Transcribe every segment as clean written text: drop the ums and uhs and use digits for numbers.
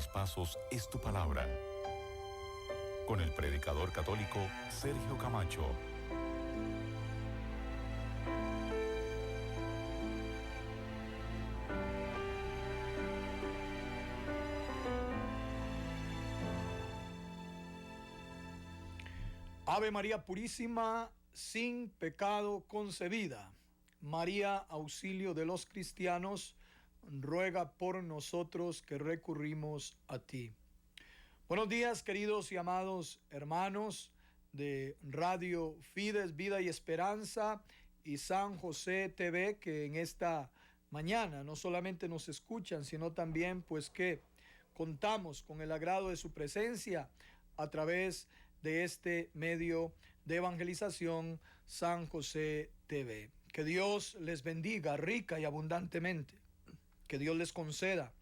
mis pasos es tu palabra. Con el predicador católico Sergio Camacho. Ave María Purísima, sin pecado concebida. María, auxilio de los cristianos, ruega por nosotros que recurrimos a ti. Buenos días, queridos y amados hermanos de Radio Fides, Vida y Esperanza y San José TV, que en esta mañana no solamente nos escuchan, sino también pues que contamos con el agrado de su presencia a través de este medio de evangelización, San José TV. Que Dios les bendiga rica y abundantemente. Que Dios les conceda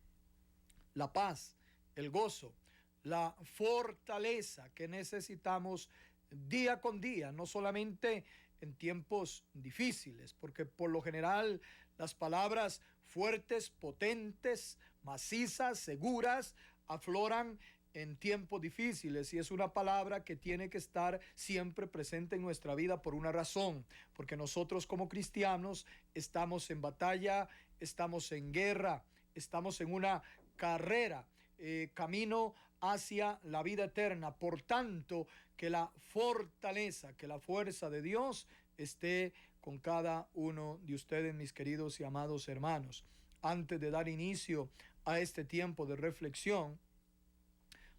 la paz, el gozo, la fortaleza que necesitamos día con día, no solamente en tiempos difíciles, porque por lo general las palabras fuertes, potentes, macizas, seguras, afloran en tiempos difíciles, y es una palabra que tiene que estar siempre presente en nuestra vida por una razón, porque nosotros como cristianos estamos en batalla, estamos en guerra, estamos en una carrera, camino hacia la vida eterna. Por tanto, que la fortaleza, que la fuerza de Dios esté con cada uno de ustedes, mis queridos y amados hermanos. Antes de dar inicio a este tiempo de reflexión,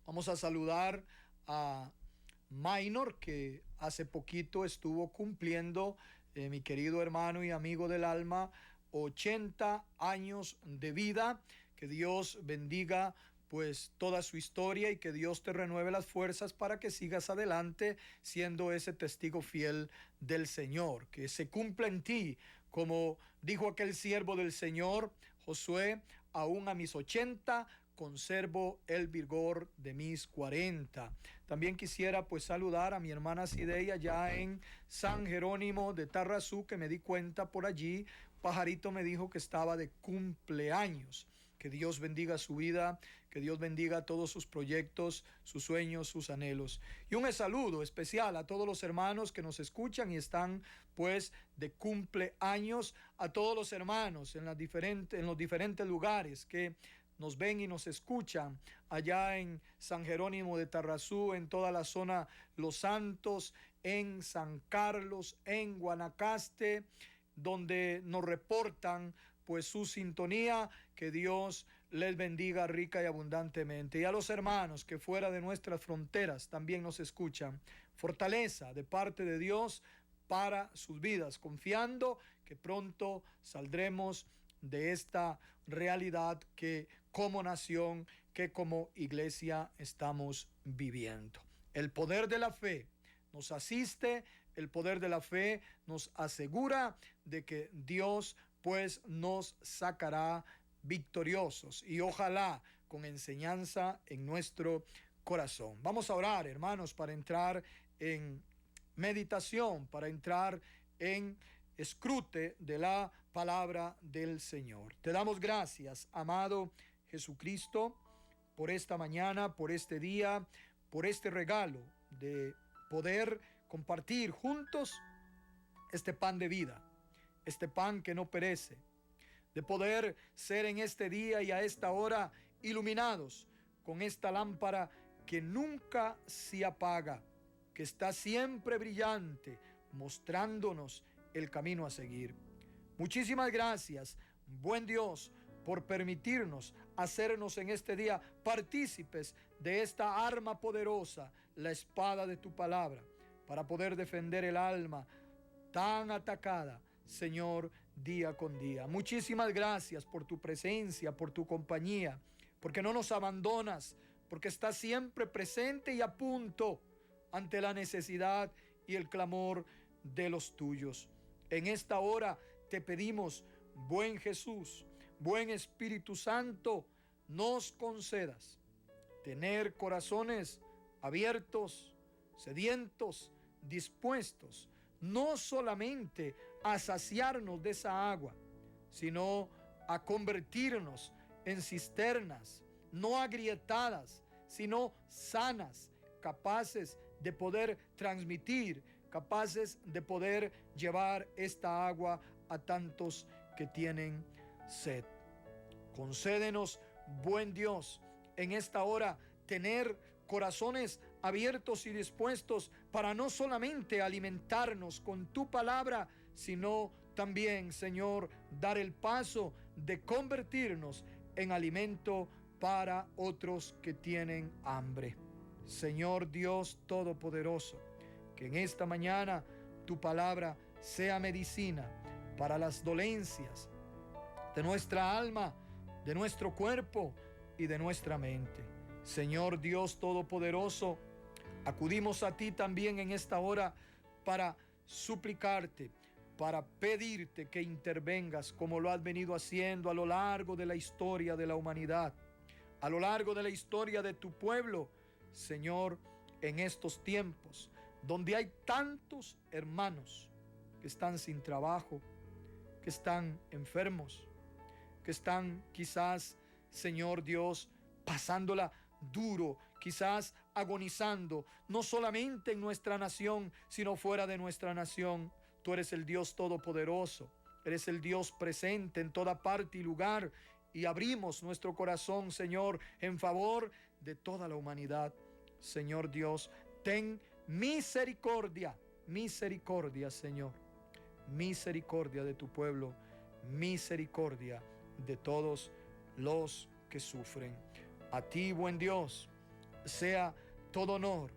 vamos a saludar a Minor, que hace poquito estuvo cumpliendo, mi querido hermano y amigo del alma, 80 años de vida. Que Dios bendiga pues toda su historia y que Dios te renueve las fuerzas para que sigas adelante siendo ese testigo fiel del Señor. Que se cumpla en ti, como dijo aquel siervo del Señor, Josué: aún a mis 80 conservo el vigor de mis 40. También quisiera pues saludar a mi hermana Cideya ya en San Jerónimo de Tarrazú, que me di cuenta por allí, pajarito me dijo que estaba de cumpleaños. Que Dios bendiga su vida, que Dios bendiga todos sus proyectos, sus sueños, sus anhelos. Y un saludo especial a todos los hermanos que nos escuchan y están pues de cumpleaños, a todos los hermanos en los diferentes lugares que nos ven y nos escuchan, allá en San Jerónimo de Tarrazú, en toda la zona Los Santos, en San Carlos, en Guanacaste, donde nos reportan pues su sintonía. Que Dios les bendiga rica y abundantemente. Y a los hermanos que fuera de nuestras fronteras también nos escuchan, fortaleza de parte de Dios para sus vidas, confiando que pronto saldremos de esta realidad que como nación, que como iglesia estamos viviendo. El poder de la fe nos asiste, el poder de la fe nos asegura de que Dios pues nos sacará victoriosos, y ojalá con enseñanza en nuestro corazón. Vamos a orar, hermanos, para entrar en meditación, para entrar en escrute de la palabra del Señor. Te damos gracias, amado Jesucristo, por esta mañana, por este día, por este regalo de poder compartir juntos este pan de vida, este pan que no perece, de poder ser en este día y a esta hora iluminados con esta lámpara que nunca se apaga, que está siempre brillante, mostrándonos el camino a seguir. Muchísimas gracias, buen Dios, por permitirnos hacernos en este día partícipes de esta arma poderosa, la espada de tu palabra, para poder defender el alma tan atacada, Señor, día con día. Muchísimas gracias por tu presencia, por tu compañía, porque no nos abandonas, porque estás siempre presente y a punto ante la necesidad y el clamor de los tuyos. En esta hora te pedimos, buen Jesús, buen Espíritu Santo, nos concedas tener corazones abiertos, sedientos, dispuestos, no solamente a saciarnos de esa agua, sino a convertirnos en cisternas no agrietadas, sino sanas, capaces de poder transmitir, capaces de poder llevar esta agua a tantos que tienen sed. Concédenos, buen Dios, en esta hora tener corazones abiertos y dispuestos para no solamente alimentarnos con tu palabra, sino también, Señor, dar el paso de convertirnos en alimento para otros que tienen hambre. Señor Dios Todopoderoso, que en esta mañana tu palabra sea medicina para las dolencias de nuestra alma, de nuestro cuerpo y de nuestra mente. Señor Dios Todopoderoso, acudimos a ti también en esta hora para suplicarte, para pedirte que intervengas como lo has venido haciendo a lo largo de la historia de la humanidad, a lo largo de la historia de tu pueblo, Señor, en estos tiempos donde hay tantos hermanos que están sin trabajo, que están enfermos, que están quizás, Señor Dios, pasándola duro, quizás agonizando, no solamente en nuestra nación, sino fuera de nuestra nación. Tú eres el Dios Todopoderoso, eres el Dios presente en toda parte y lugar, y abrimos nuestro corazón, Señor, en favor de toda la humanidad. Señor Dios, ten misericordia, misericordia, Señor, misericordia de tu pueblo, misericordia de todos los que sufren. A ti, buen Dios, sea todo honor,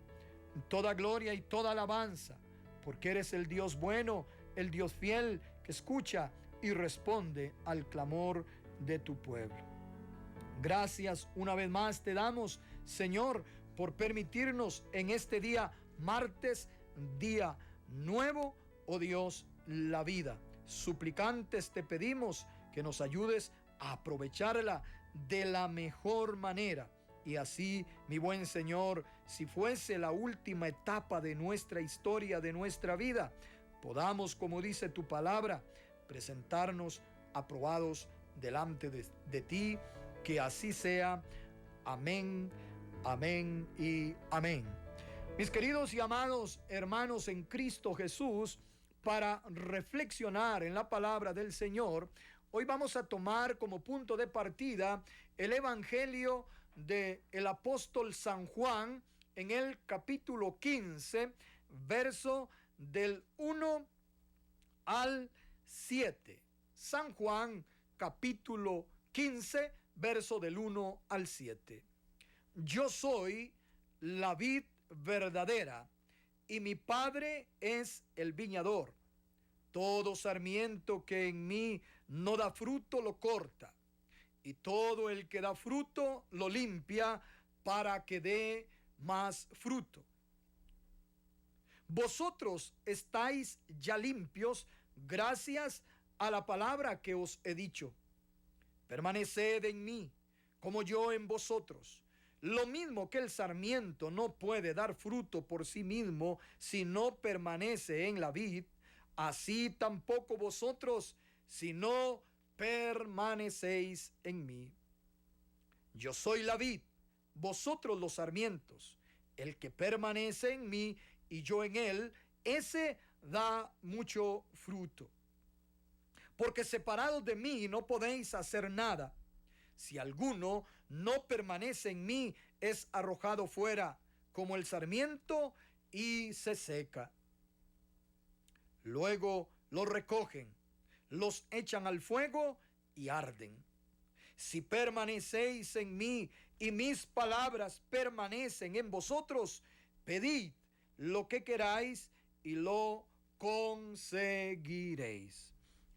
toda gloria y toda alabanza, porque eres el Dios bueno, el Dios fiel, que escucha y responde al clamor de tu pueblo. Gracias una vez más te damos, Señor, por permitirnos en este día, martes, día nuevo, oh Dios, la vida. Suplicantes te pedimos que nos ayudes a aprovecharla de la mejor manera. Y así, mi buen Señor, si fuese la última etapa de nuestra historia, de nuestra vida, podamos, como dice tu palabra, presentarnos aprobados delante de ti. Que así sea. Amén, amén y amén. Mis queridos y amados hermanos en Cristo Jesús, para reflexionar en la palabra del Señor, hoy vamos a tomar como punto de partida el Evangelio del apóstol San Juan en el capítulo 15, verso del 1 al 7. San Juan, capítulo 15, verso del 1 al 7. Yo soy la vid verdadera y mi Padre es el viñador. Todo sarmiento que en mí no da fruto lo corta, y todo el que da fruto lo limpia para que dé más fruto. Vosotros estáis ya limpios gracias a la palabra que os he dicho. Permaneced en mí, como yo en vosotros. Lo mismo que el sarmiento no puede dar fruto por sí mismo si no permanece en la vid, así tampoco vosotros si no permanecéis en mí. Yo soy la vid, vosotros los sarmientos. El que permanece en mí y yo en él, ese da mucho fruto. Porque separados de mí no podéis hacer nada. Si alguno no permanece en mí, es arrojado fuera como el sarmiento y se seca. Luego los recogen, los echan al fuego y arden. Si permanecéis en mí y mis palabras permanecen en vosotros, pedid lo que queráis y lo conseguiréis.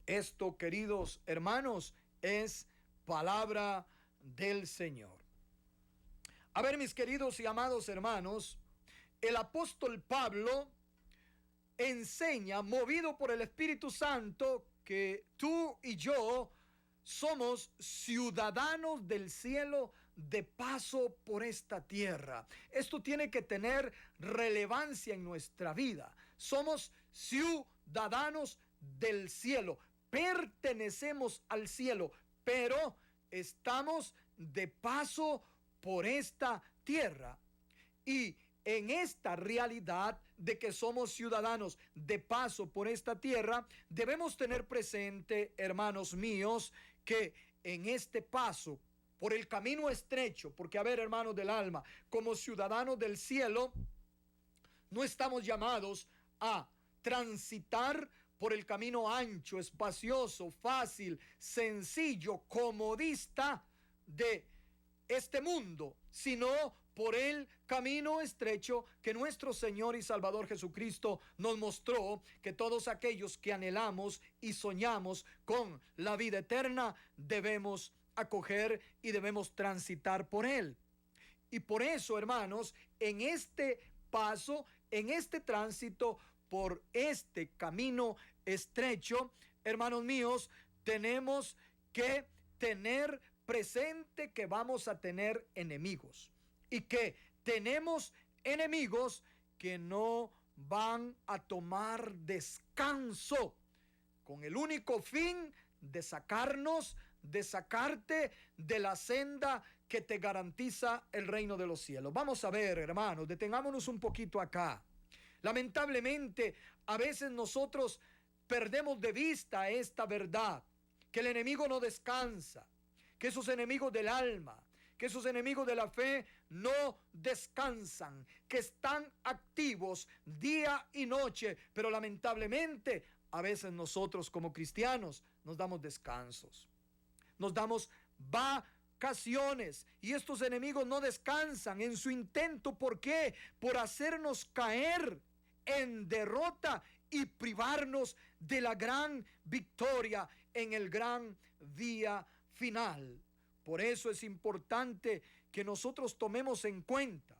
Esto, queridos hermanos, es palabra del Señor. A ver, mis queridos y amados hermanos, el apóstol Pablo enseña, movido por el Espíritu Santo, que tú y yo somos ciudadanos del cielo de paso por esta tierra. Esto tiene que tener relevancia en nuestra vida. Somos ciudadanos del cielo, pertenecemos al cielo, pero estamos de paso por esta tierra. Y en esta realidad de que somos ciudadanos de paso por esta tierra, debemos tener presente, hermanos míos, que en este paso por el camino estrecho, porque a ver, hermanos del alma, como ciudadanos del cielo, no estamos llamados a transitar por el camino ancho, espacioso, fácil, sencillo, comodista de este mundo, sino por el camino estrecho que nuestro Señor y Salvador Jesucristo nos mostró, que todos aquellos que anhelamos y soñamos con la vida eterna debemos acoger y debemos transitar por él. Y por eso, hermanos, en este paso, en este tránsito por este camino estrecho, hermanos míos, tenemos que tener presente que vamos a tener enemigos y que tenemos enemigos que no van a tomar descanso con el único fin de sacarnos, de sacarte de la senda que te garantiza el reino de los cielos. Vamos a ver, hermanos, detengámonos un poquito acá. Lamentablemente, a veces nosotros perdemos de vista esta verdad, que el enemigo no descansa, que esos enemigos del alma, que esos enemigos de la fe no descansan, que están activos día y noche, pero lamentablemente a veces nosotros como cristianos nos damos descansos, nos damos vacaciones, y estos enemigos no descansan en su intento. ¿Por qué? Por hacernos caer en derrota y privarnos de la gran victoria en el gran día final. Por eso es importante que nosotros tomemos en cuenta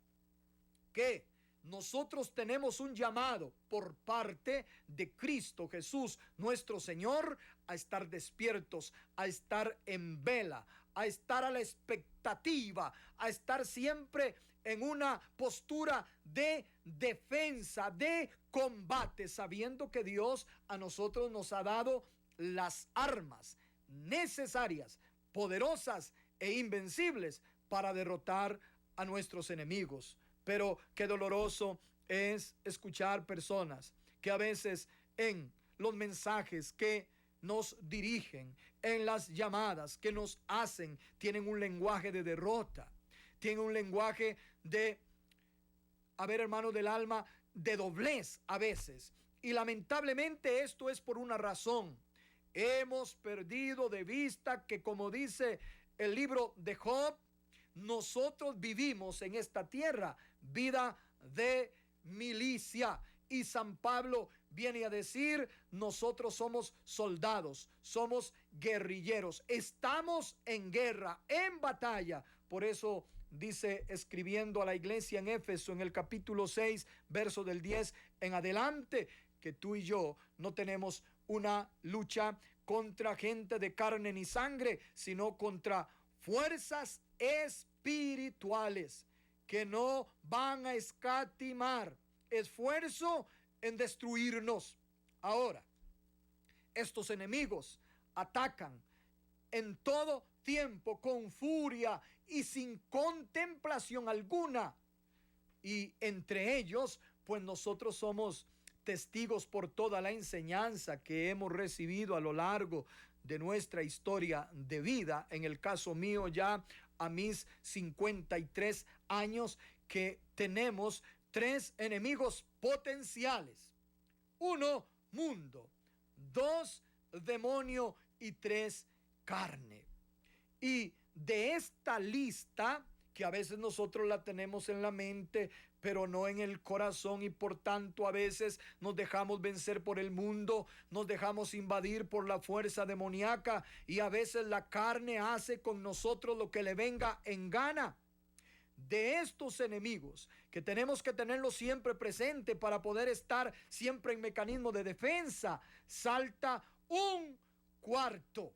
que nosotros tenemos un llamado por parte de Cristo Jesús, nuestro Señor, a estar despiertos, a estar en vela, a estar a la expectativa, a estar siempre en una postura de defensa, de combate, sabiendo que Dios a nosotros nos ha dado las armas necesarias, poderosas e invencibles para derrotar a nuestros enemigos. Pero qué doloroso es escuchar personas que a veces en los mensajes que nos dirigen, en las llamadas que nos hacen, tienen un lenguaje de derrota, tienen un lenguaje de, a ver, hermano del alma, de doblez a veces. Y lamentablemente esto es por una razón. Hemos perdido de vista que, como dice el libro de Job, nosotros vivimos en esta tierra vida de milicia. Y San Pablo viene a decir, nosotros somos soldados, somos guerrilleros, estamos en guerra, en batalla. Por eso dice, escribiendo a la iglesia en Éfeso, en el capítulo 6, verso del 10 en adelante, que tú y yo no tenemos una lucha contra gente de carne ni sangre, sino contra fuerzas espirituales que no van a escatimar esfuerzo en destruirnos. Ahora, estos enemigos atacan en todo tiempo con furia y sin contemplación alguna. Y entre ellos, pues nosotros somos testigos por toda la enseñanza que hemos recibido a lo largo de nuestra historia de vida. En el caso mío, ya a mis 53 años, que tenemos 3 enemigos potenciales: 1, mundo; 2, demonio; y 3, carne. Y de esta lista, que a veces nosotros la tenemos en la mente, pero no en el corazón, y por tanto a veces nos dejamos vencer por el mundo, nos dejamos invadir por la fuerza demoníaca, y a veces la carne hace con nosotros lo que le venga en gana. De estos enemigos, que tenemos que tenerlos siempre presente para poder estar siempre en mecanismo de defensa, salta un cuarto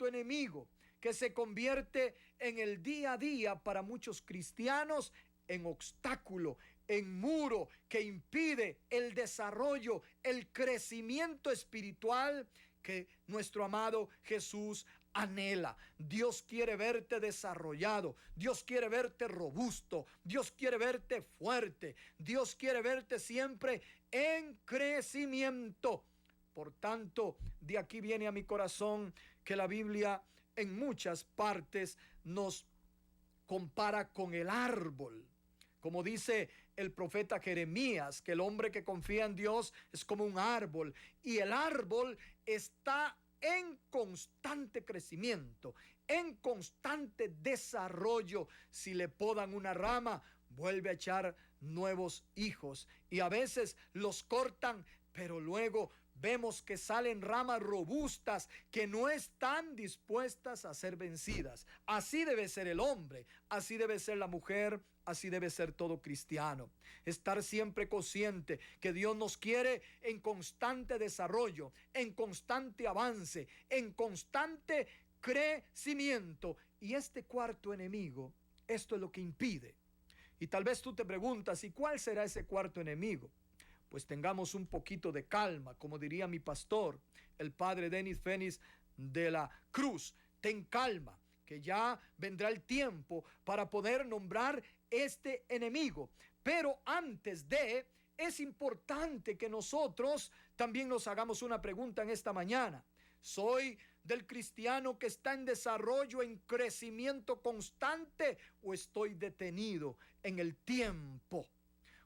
enemigo, que se convierte en el día a día para muchos cristianos en obstáculo, en muro que impide el desarrollo, el crecimiento espiritual que nuestro amado Jesús anhela. Dios quiere verte desarrollado. Dios quiere verte robusto. Dios quiere verte fuerte. Dios quiere verte siempre en crecimiento. Por tanto, de aquí viene a mi corazón que la Biblia en muchas partes nos compara con el árbol. Como dice el profeta Jeremías, que el hombre que confía en Dios es como un árbol. Y el árbol está en constante crecimiento, en constante desarrollo. Si le podan una rama, vuelve a echar nuevos hijos. Y a veces los cortan, pero luego vemos que salen ramas robustas que no están dispuestas a ser vencidas. Así debe ser el hombre, así debe ser la mujer, así debe ser todo cristiano. Estar siempre consciente que Dios nos quiere en constante desarrollo, en constante avance, en constante crecimiento. Y este cuarto enemigo, esto es lo que impide. Y tal vez tú te preguntas, ¿y cuál será ese cuarto enemigo? Pues tengamos un poquito de calma, como diría mi pastor, el padre Denis Fénix de la Cruz. Ten calma, que ya vendrá el tiempo para poder nombrar este enemigo. Pero antes de, es importante que nosotros también nos hagamos una pregunta en esta mañana. ¿Soy del cristiano que está en desarrollo, en crecimiento constante, o estoy detenido en el tiempo?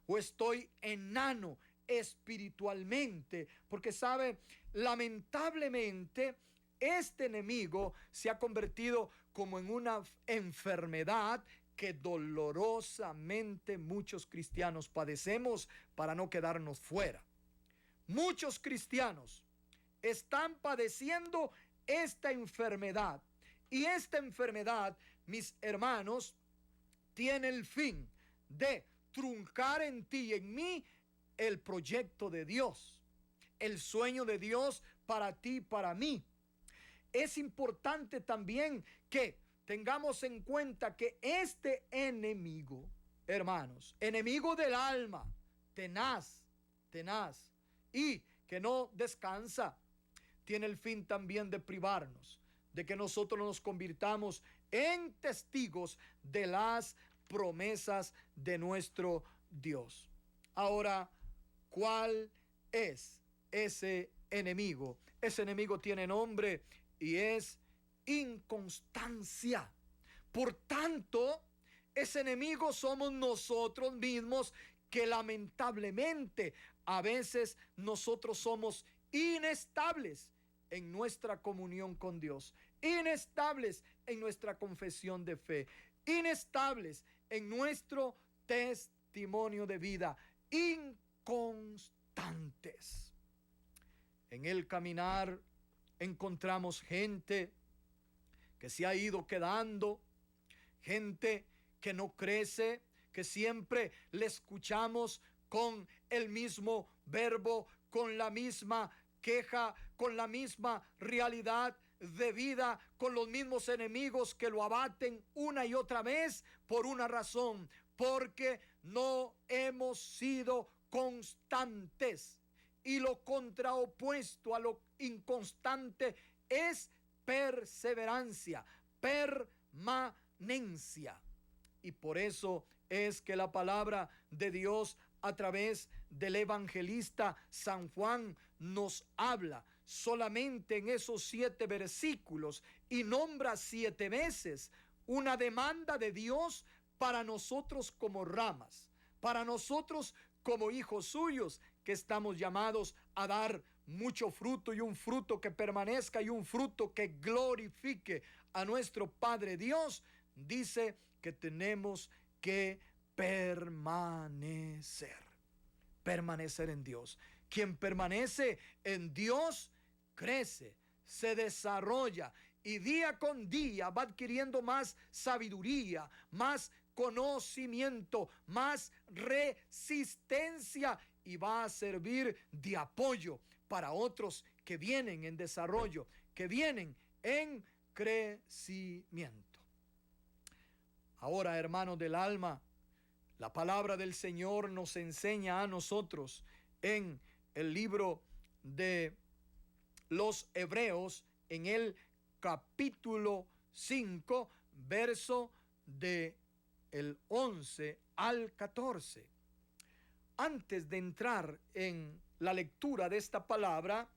¿O estoy enano espiritualmente? Porque sabe, lamentablemente este enemigo se ha convertido como en una enfermedad que dolorosamente muchos cristianos padecemos para no quedarnos fuera. Muchos cristianos están padeciendo esta enfermedad, y esta enfermedad, mis hermanos, tiene el fin de truncar en ti y en mí el proyecto de Dios, el sueño de Dios para ti y para mí. Es importante también que tengamos en cuenta que este enemigo, hermanos, enemigo del alma, tenaz, y que no descansa, tiene el fin también de privarnos, de que nosotros nos convirtamos en testigos de las promesas de nuestro Dios. Ahora, ¿cuál es ese enemigo? Ese enemigo tiene nombre y es inconstancia. Por tanto, ese enemigo somos nosotros mismos, que lamentablemente a veces nosotros somos inestables en nuestra comunión con Dios, inestables en nuestra confesión de fe, inestables en nuestro testimonio de vida, inconstantes. En el caminar encontramos gente que se ha ido quedando, gente que no crece, que siempre le escuchamos con el mismo verbo, con la misma queja, con la misma realidad de vida, con los mismos enemigos que lo abaten una y otra vez por una razón, porque no hemos sido constantes. Y lo contraopuesto a lo inconstante es perseverancia, permanencia. Y por eso es que la palabra de Dios a través del evangelista San Juan nos habla solamente en esos 7 versículos y nombra 7 veces una demanda de Dios para nosotros como ramas, para nosotros como hijos suyos, que estamos llamados a dar mucho fruto, y un fruto que permanezca, y un fruto que glorifique a nuestro Padre Dios. Dice que tenemos que permanecer en Dios. Quien permanece en Dios crece, se desarrolla, y día con día va adquiriendo más sabiduría, más conocimiento, más resistencia, y va a servir de apoyo para otros que vienen en desarrollo, que vienen en crecimiento. Ahora, hermanos del alma, la palabra del Señor nos enseña a nosotros en el libro de los Hebreos, en el capítulo 5, verso del 11 al 14. Antes de entrar en la lectura de esta palabra,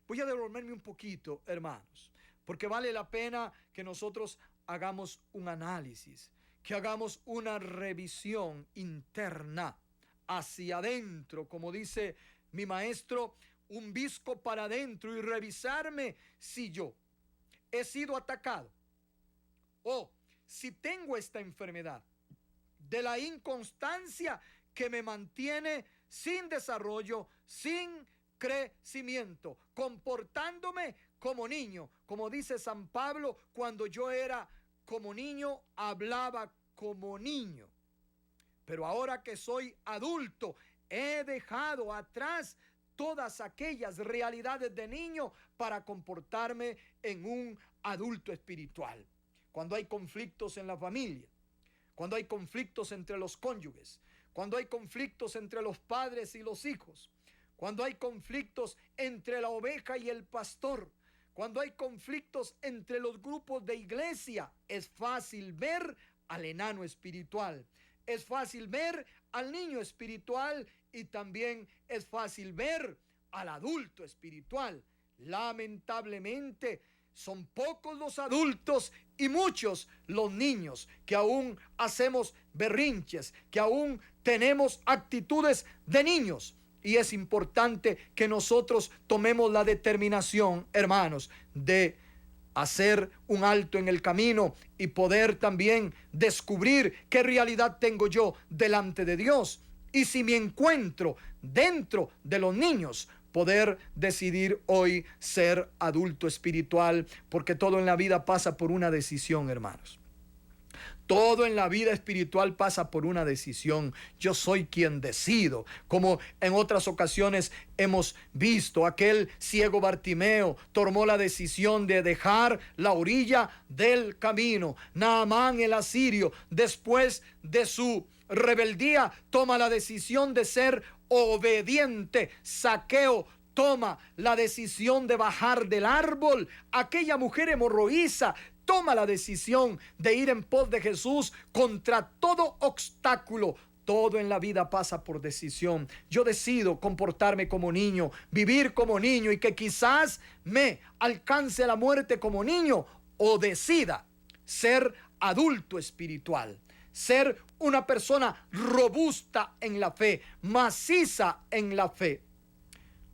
voy a devolverme un poquito, hermanos, porque vale la pena que nosotros hagamos un análisis, que hagamos una revisión interna hacia adentro, como dice mi maestro, un visco para adentro y revisarme si yo he sido atacado o si tengo esta enfermedad de la inconstancia que me mantiene sin desarrollo, sin crecimiento, comportándome como niño. Como dice San Pablo, cuando yo era como niño, hablaba como niño. Pero ahora que soy adulto, he dejado atrás todas aquellas realidades de niño para comportarme en un adulto espiritual. Cuando hay conflictos en la familia, cuando hay conflictos entre los cónyuges, cuando hay conflictos entre los padres y los hijos, cuando hay conflictos entre la oveja y el pastor, cuando hay conflictos entre los grupos de iglesia, es fácil ver al enano espiritual, es fácil ver al niño espiritual y también es fácil ver al adulto espiritual. Lamentablemente, son pocos los adultos y muchos los niños que aún hacemos berrinches, que aún tenemos actitudes de niños. Y es importante que nosotros tomemos la determinación, hermanos, de hacer un alto en el camino y poder también descubrir qué realidad tengo yo delante de Dios. Y si me encuentro dentro de los niños, poder decidir hoy ser adulto espiritual, porque todo en la vida pasa por una decisión, hermanos. Todo en la vida espiritual pasa por una decisión. Yo soy quien decido. Como en otras ocasiones hemos visto, aquel ciego Bartimeo tomó la decisión de dejar la orilla del camino. Naamán el asirio, después de su rebeldía, toma la decisión de ser obediente. Zaqueo toma la decisión de bajar del árbol. Aquella mujer hemorroísa toma la decisión de ir en pos de Jesús contra todo obstáculo. Todo en la vida pasa por decisión. Yo decido comportarme como niño, vivir como niño y que quizás me alcance la muerte como niño, o decida ser adulto espiritual, ser una persona robusta en la fe, maciza en la fe.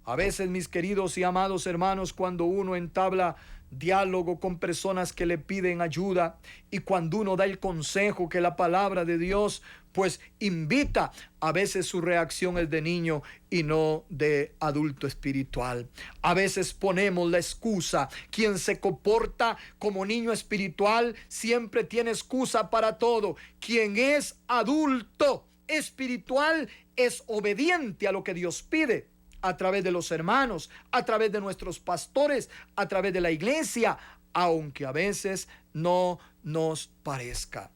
A veces, mis queridos y amados hermanos, cuando uno entabla diálogo con personas que le piden ayuda y cuando uno da el consejo que la palabra de Dios pues invita, a veces su reacción es de niño y no de adulto espiritual. A veces ponemos la excusa. Quien se comporta como niño espiritual siempre tiene excusa para todo. Quien es adulto espiritual es obediente a lo que Dios pide, a través de los hermanos, a través de nuestros pastores, a través de la iglesia, aunque a veces no nos parezca.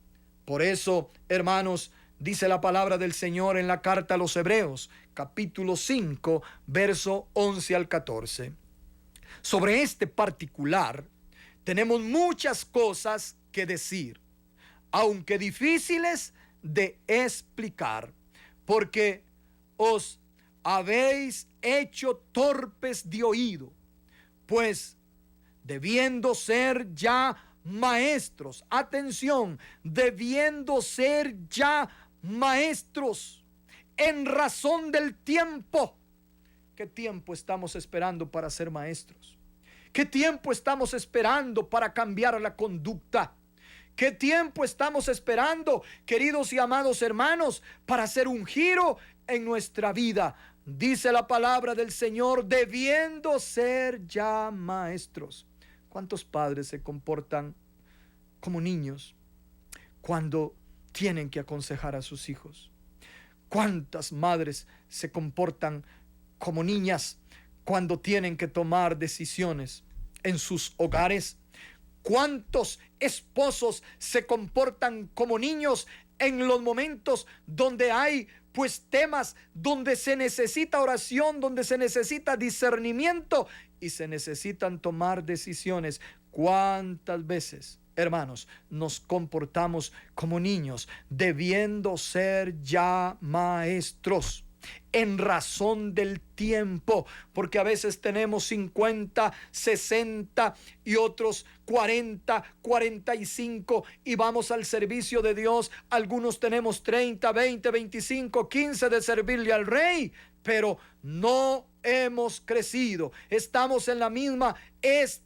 Por eso, hermanos, dice la palabra del Señor en la carta a los Hebreos, capítulo 5, verso 11 al 14. Sobre este particular, tenemos muchas cosas que decir, aunque difíciles de explicar, porque os habéis hecho torpes de oído, pues debiendo ser ya maestros, atención, debiendo ser ya maestros en razón del tiempo. ¿Qué tiempo estamos esperando para ser maestros? ¿Qué tiempo estamos esperando para cambiar la conducta? ¿Qué tiempo estamos esperando, queridos y amados hermanos, para hacer un giro en nuestra vida? Dice la palabra del Señor, debiendo ser ya maestros. ¿Cuántos padres se comportan como niños cuando tienen que aconsejar a sus hijos? ¿Cuántas madres se comportan como niñas cuando tienen que tomar decisiones en sus hogares? ¿Cuántos esposos se comportan como niños en los momentos donde hay pues temas donde se necesita oración, donde se necesita discernimiento y se necesitan tomar decisiones? ¿Cuántas veces, hermanos, nos comportamos como niños, debiendo ser ya maestros en razón del tiempo? Porque a veces tenemos 50, 60 y otros 40, 45 y vamos al servicio de Dios. Algunos tenemos 30, 20, 25, 15 de servirle al Rey, pero no hemos crecido. Estamos en la misma estatura,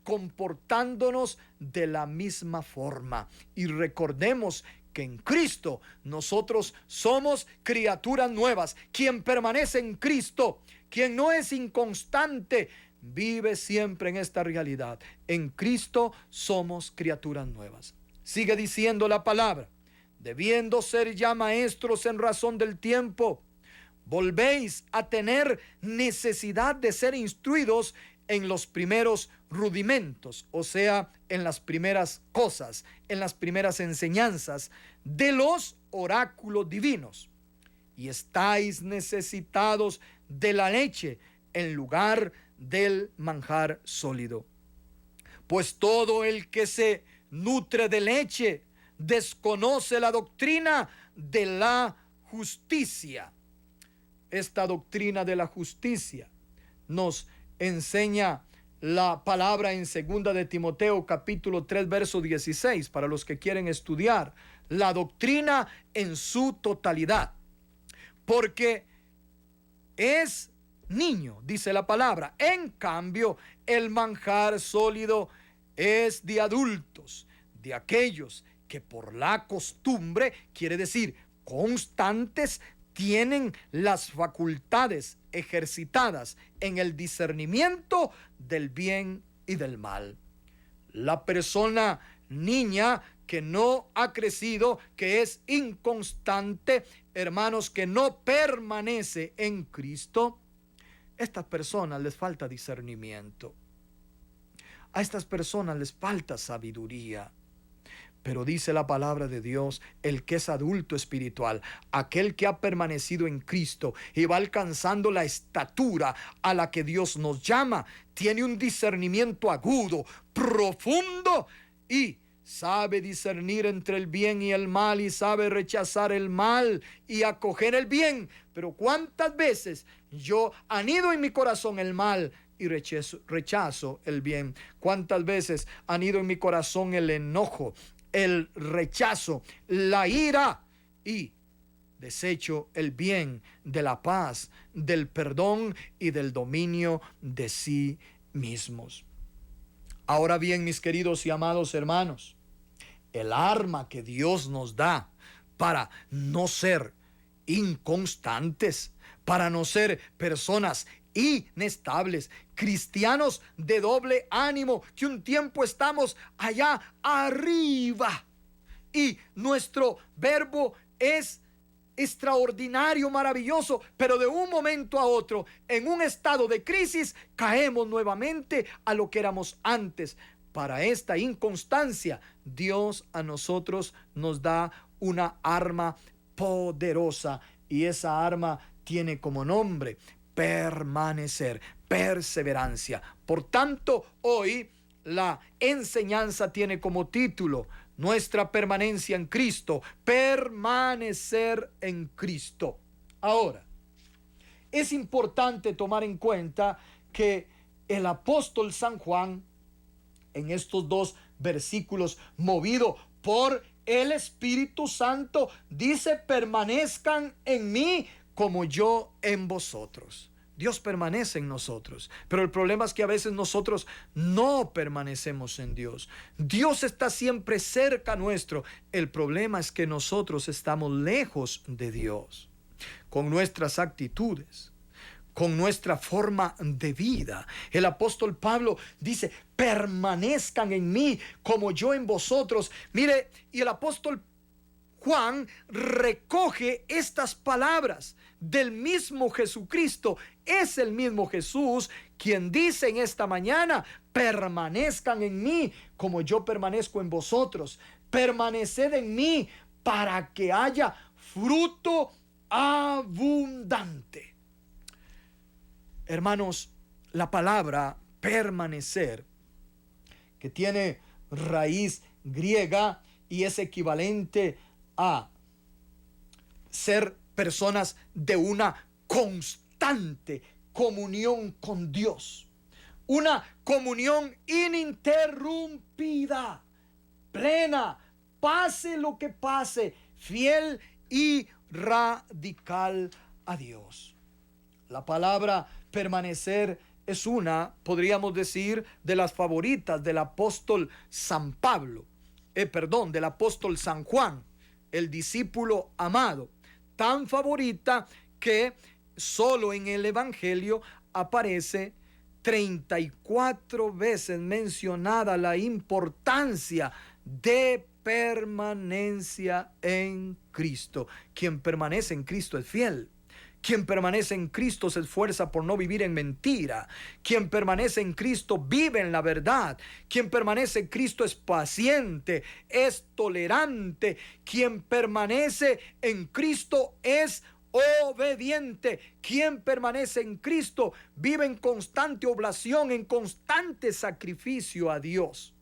comportándonos de la misma forma. Y recordemos que en Cristo nosotros somos criaturas nuevas. Quien permanece en Cristo, quien no es inconstante, vive siempre en esta realidad. En Cristo somos criaturas nuevas. Sigue diciendo la palabra: debiendo ser ya maestros en razón del tiempo, volvéis a tener necesidad de ser instruidos en los primeros rudimentos, o sea, en las primeras cosas, en las primeras enseñanzas de los oráculos divinos. Y estáis necesitados de la leche en lugar del manjar sólido. Pues todo el que se nutre de leche desconoce la doctrina de la justicia. Esta doctrina de la justicia nos enseña la palabra en 2 de Timoteo capítulo 3 verso 16 para los que quieren estudiar la doctrina en su totalidad, porque es niño, dice la palabra. En cambio, el manjar sólido es de adultos, de aquellos que por la costumbre, quiere decir constantes, tienen las facultades ejercitadas en el discernimiento del bien y del mal. La persona niña que no ha crecido, que es inconstante, hermanos, que no permanece en Cristo, a estas personas les falta discernimiento. A estas personas les falta sabiduría. Pero dice la palabra de Dios, el que es adulto espiritual, aquel que ha permanecido en Cristo y va alcanzando la estatura a la que Dios nos llama, tiene un discernimiento agudo, profundo, y sabe discernir entre el bien y el mal, y sabe rechazar el mal y acoger el bien. Pero ¿cuántas veces yo anido en mi corazón el mal y rechazo el bien? ¿Cuántas veces anido en mi corazón el enojo, el rechazo, la ira, y desecho el bien de la paz, del perdón y del dominio de sí mismos? Ahora bien, mis queridos y amados hermanos, el arma que Dios nos da para no ser inconstantes, para no ser personas inestables, cristianos de doble ánimo, que un tiempo estamos allá arriba y nuestro verbo es extraordinario, maravilloso, pero de un momento a otro, en un estado de crisis, caemos nuevamente a lo que éramos antes. Para esta inconstancia, Dios a nosotros nos da una arma poderosa, y esa arma tiene como nombre permanecer, perseverancia. Por tanto, hoy la enseñanza tiene como título nuestra permanencia en Cristo, permanecer en Cristo. Ahora, es importante tomar en cuenta que el apóstol San Juan, en estos dos versículos, movido por el Espíritu Santo, dice: permanezcan en mí como yo en vosotros. Dios permanece en nosotros, pero el problema es que a veces nosotros no permanecemos en Dios. Dios está siempre cerca nuestro. El problema es que nosotros estamos lejos de Dios, con nuestras actitudes, con nuestra forma de vida. El apóstol Pablo dice: permanezcan en mí como yo en vosotros. Mire, y el apóstol Juan recoge estas palabras del mismo Jesucristo. Es el mismo Jesús quien dice en esta mañana: permanezcan en mí como yo permanezco en vosotros. Permaneced en mí para que haya fruto abundante. Hermanos, la palabra permanecer que tiene raíz griega y es equivalente a ser personas de una constante comunión con Dios. Una comunión ininterrumpida, plena, pase lo que pase, fiel y radical a Dios. La palabra permanecer es una, podríamos decir, de las favoritas del apóstol San Pablo, del apóstol San Juan, el discípulo amado, tan favorita que solo en el Evangelio aparece 34 veces mencionada la importancia de permanencia en Cristo. Quien permanece en Cristo es fiel. Quien permanece en Cristo se esfuerza por no vivir en mentira. Quien permanece en Cristo vive en la verdad. Quien permanece en Cristo es paciente, es tolerante. Quien permanece en Cristo es obediente. Quien permanece en Cristo vive en constante oblación, en constante sacrificio a Dios.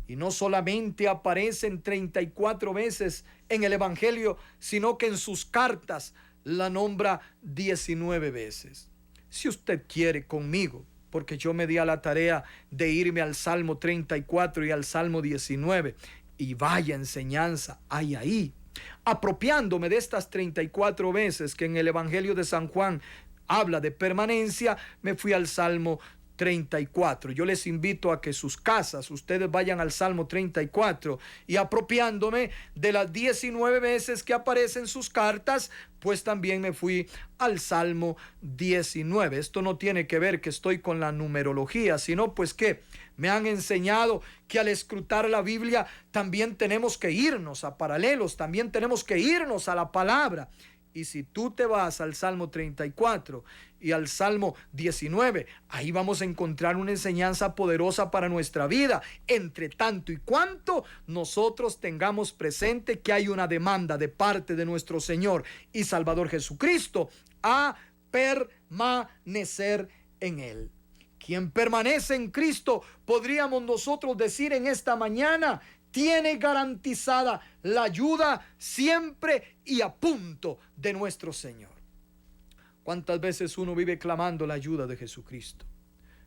Y no solamente aparecen 34 veces en el Evangelio, sino que en sus cartas la nombra 19 veces. Si usted quiere conmigo, porque yo me di a la tarea de irme al Salmo 34 y al Salmo 19, y vaya enseñanza hay ahí. Apropiándome de estas 34 veces que en el Evangelio de San Juan habla de permanencia, me fui al Salmo 34. Yo les invito a que sus casas, ustedes vayan al Salmo 34 y apropiándome de las 19 veces que aparecen sus cartas, pues también me fui al Salmo 19. Esto no tiene que ver que estoy con la numerología, sino pues que me han enseñado que al escrutar la Biblia también tenemos que irnos a paralelos, también tenemos que irnos a la palabra. Y si tú te vas al Salmo 34 y al Salmo 19, ahí vamos a encontrar una enseñanza poderosa para nuestra vida. Entre tanto y cuanto nosotros tengamos presente que hay una demanda de parte de nuestro Señor y Salvador Jesucristo a permanecer en Él. Quien permanece en Cristo, podríamos nosotros decir en esta mañana, tiene garantizada la ayuda siempre y a punto de nuestro Señor. ¿Cuántas veces uno vive clamando la ayuda de Jesucristo?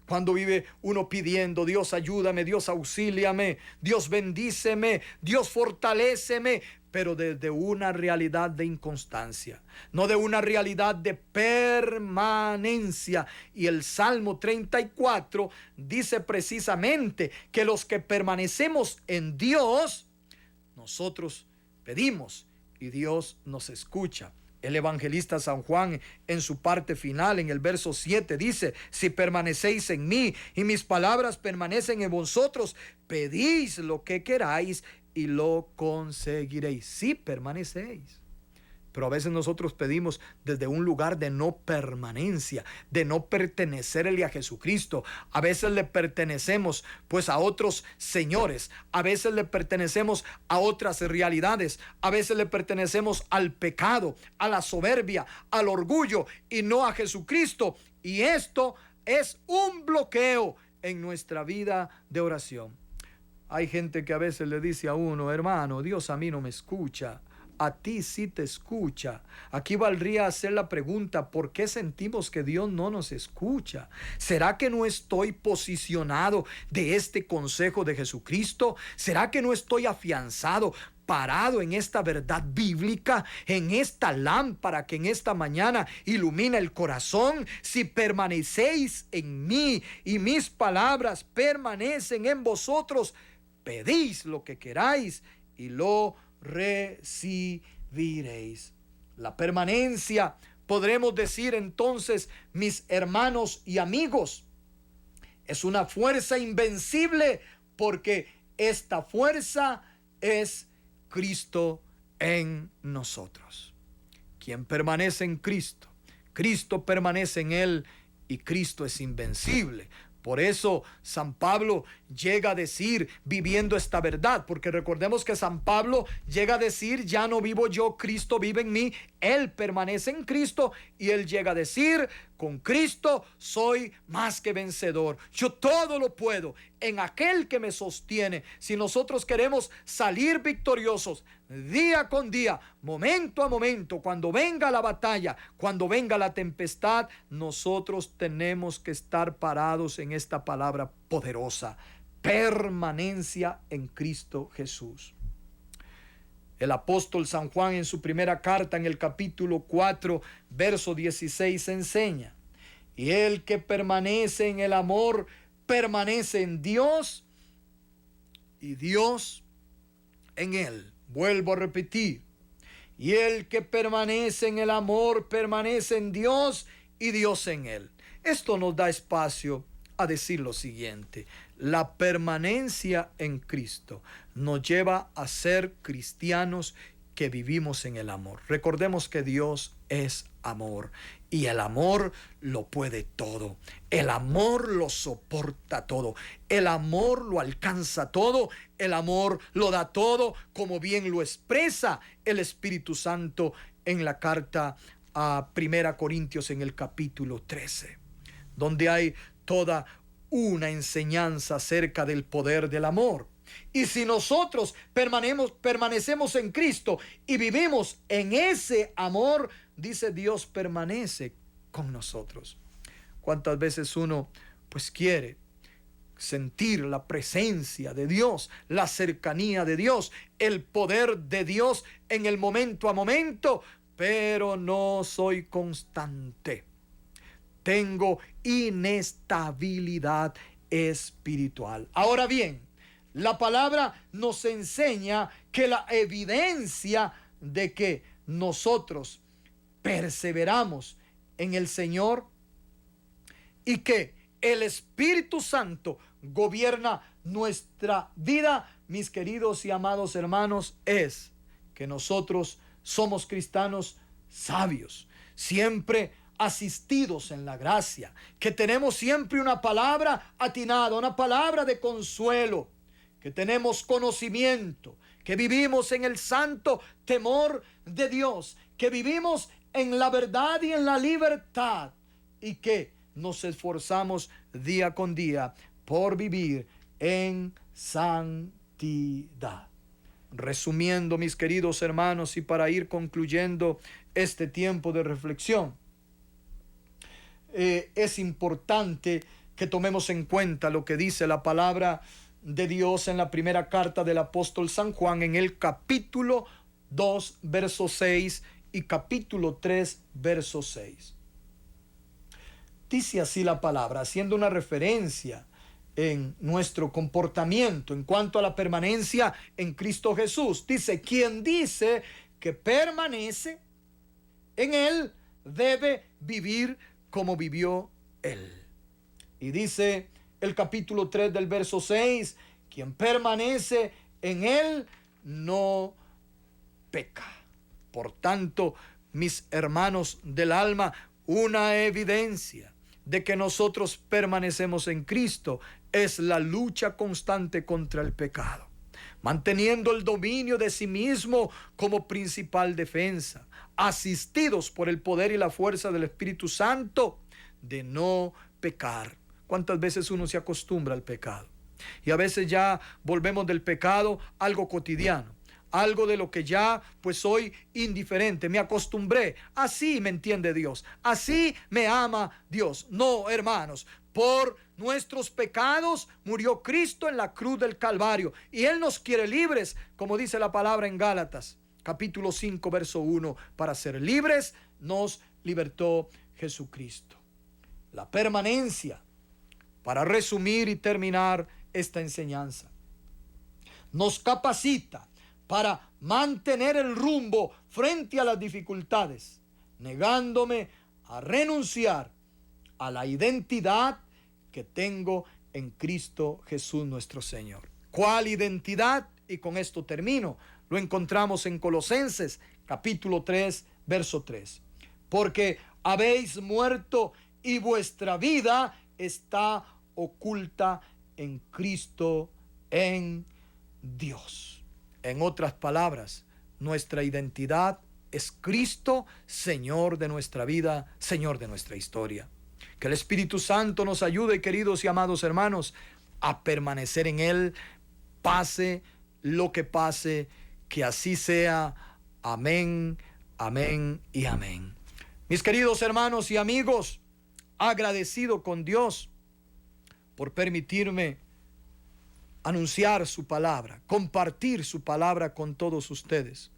Cuando vive uno pidiendo, Dios ayúdame, Dios auxíliame, Dios bendíceme, Dios fortaléceme, pero desde una realidad de inconstancia, no de una realidad de permanencia. Y el Salmo 34 dice precisamente que los que permanecemos en Dios, nosotros pedimos y Dios nos escucha. El evangelista San Juan en su parte final, en el verso 7, dice: si permanecéis en mí y mis palabras permanecen en vosotros, pedís lo que queráis y lo conseguiréis. Si permanecéis. Pero a veces nosotros pedimos desde un lugar de no permanencia, de no pertenecerle a Jesucristo. A veces le pertenecemos pues a otros señores, a veces le pertenecemos a otras realidades, a veces le pertenecemos al pecado, a la soberbia, al orgullo y no a Jesucristo. Y esto es un bloqueo en nuestra vida de oración. Hay gente que a veces le dice a uno: hermano, Dios a mí no me escucha. A ti sí te escucha. Aquí valdría hacer la pregunta: ¿por qué sentimos que Dios no nos escucha? ¿Será que no estoy posicionado de este consejo de Jesucristo? ¿Será que no estoy afianzado, parado en esta verdad bíblica, en esta lámpara que en esta mañana ilumina el corazón? Si permanecéis en mí y mis palabras permanecen en vosotros, pedís lo que queráis y lo recibiréis. La permanencia, podremos decir entonces, mis hermanos y amigos, es una fuerza invencible, porque esta fuerza es Cristo en nosotros. Quien permanece en Cristo, Cristo permanece en él y Cristo es invencible. Por eso San Pablo llega a decir, viviendo esta verdad, porque recordemos que San Pablo llega a decir: ya no vivo yo, Cristo vive en mí. Él permanece en Cristo y él llega a decir: con Cristo soy más que vencedor. Yo todo lo puedo en aquel que me sostiene. Si nosotros queremos salir victoriosos día con día, momento a momento, cuando venga la batalla, cuando venga la tempestad, nosotros tenemos que estar parados en esta palabra poderosa: permanencia en Cristo Jesús. El apóstol San Juan, en su primera carta, en el capítulo 4, verso 16, enseña: y el que permanece en el amor permanece en Dios y Dios en él. Vuelvo a repetir: y el que permanece en el amor permanece en Dios y Dios en él. Esto nos da espacio a decir lo siguiente: la permanencia en Cristo nos lleva a ser cristianos que vivimos en el amor. Recordemos que Dios es amor y el amor lo puede todo. El amor lo soporta todo. El amor lo alcanza todo. El amor lo da todo, como bien lo expresa el Espíritu Santo en la carta a 1 Corintios en el capítulo 13, donde hay toda una enseñanza acerca del poder del amor. Y si nosotros permanecemos en Cristo y vivimos en ese amor, dice Dios, permanece con nosotros. ¿Cuántas veces uno quiere sentir la presencia de Dios, la cercanía de Dios, el poder de Dios en el momento a momento, pero no soy constante? Tengo inestabilidad espiritual. Ahora bien, la palabra nos enseña que la evidencia de que nosotros perseveramos en el Señor y que el Espíritu Santo gobierna nuestra vida, mis queridos y amados hermanos, es que nosotros somos cristianos sabios, siempre asistidos en la gracia, que tenemos siempre una palabra atinada, una palabra de consuelo, que tenemos conocimiento, que vivimos en el santo temor de Dios, que vivimos en la verdad y en la libertad, y que nos esforzamos día con día por vivir en santidad. Resumiendo, mis queridos hermanos, y para ir concluyendo este tiempo de reflexión, es importante que tomemos en cuenta lo que dice la palabra de Dios en la primera carta del apóstol San Juan, en el capítulo 2, verso 6 y capítulo 3, verso 6. Dice así la palabra, haciendo una referencia en nuestro comportamiento en cuanto a la permanencia en Cristo Jesús. Dice: quien dice que permanece en Él debe vivir como vivió Él. Y dice el capítulo 3 del verso 6: quien permanece en Él no peca. Por tanto, mis hermanos del alma, una evidencia de que nosotros permanecemos en Cristo es la lucha constante contra el pecado, manteniendo el dominio de sí mismo como principal defensa, asistidos por el poder y la fuerza del Espíritu Santo, de no pecar. ¿Cuántas veces uno se acostumbra al pecado? Y a veces ya volvemos del pecado algo cotidiano, algo de lo que ya soy indiferente, me acostumbré. Así me entiende Dios, así me ama Dios. No, hermanos, por nuestros pecados murió Cristo en la cruz del Calvario y Él nos quiere libres, como dice la palabra en Gálatas capítulo 5 verso 1: para ser libres nos libertó Jesucristo. La permanencia, para resumir y terminar esta enseñanza, nos capacita para mantener el rumbo frente a las dificultades, negándome a renunciar a la identidad que tengo en Cristo Jesús nuestro Señor. ¿Cuál identidad? Y con esto termino. Lo encontramos en Colosenses capítulo 3 verso 3. Porque habéis muerto y vuestra vida está oculta en Cristo, en Dios. En otras palabras, nuestra identidad es Cristo, Señor de nuestra vida, Señor de nuestra historia. Que el Espíritu Santo nos ayude, queridos y amados hermanos, a permanecer en Él, pase lo que pase, que así sea. Amén, amén y amén. Mis queridos hermanos y amigos, agradecido con Dios por permitirme anunciar su palabra, compartir su palabra con todos ustedes.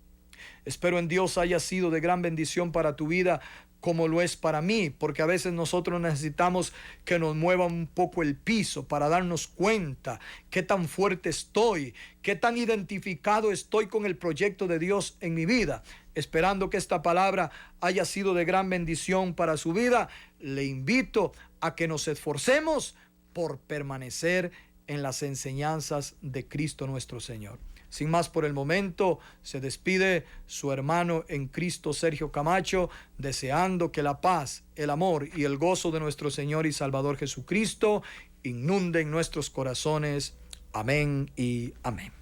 Espero en Dios haya sido de gran bendición para tu vida, como lo es para mí, porque a veces nosotros necesitamos que nos mueva un poco el piso para darnos cuenta qué tan fuerte estoy, qué tan identificado estoy con el proyecto de Dios en mi vida. Esperando que esta palabra haya sido de gran bendición para su vida, le invito a que nos esforcemos por permanecer en las enseñanzas de Cristo nuestro Señor. Sin más por el momento, se despide su hermano en Cristo, Sergio Camacho, deseando que la paz, el amor y el gozo de nuestro Señor y Salvador Jesucristo inunden nuestros corazones. Amén y amén.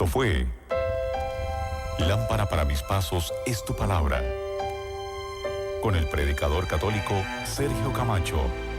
Esto fue Lámpara para mis pasos es tu palabra, con el predicador católico Sergio Camacho.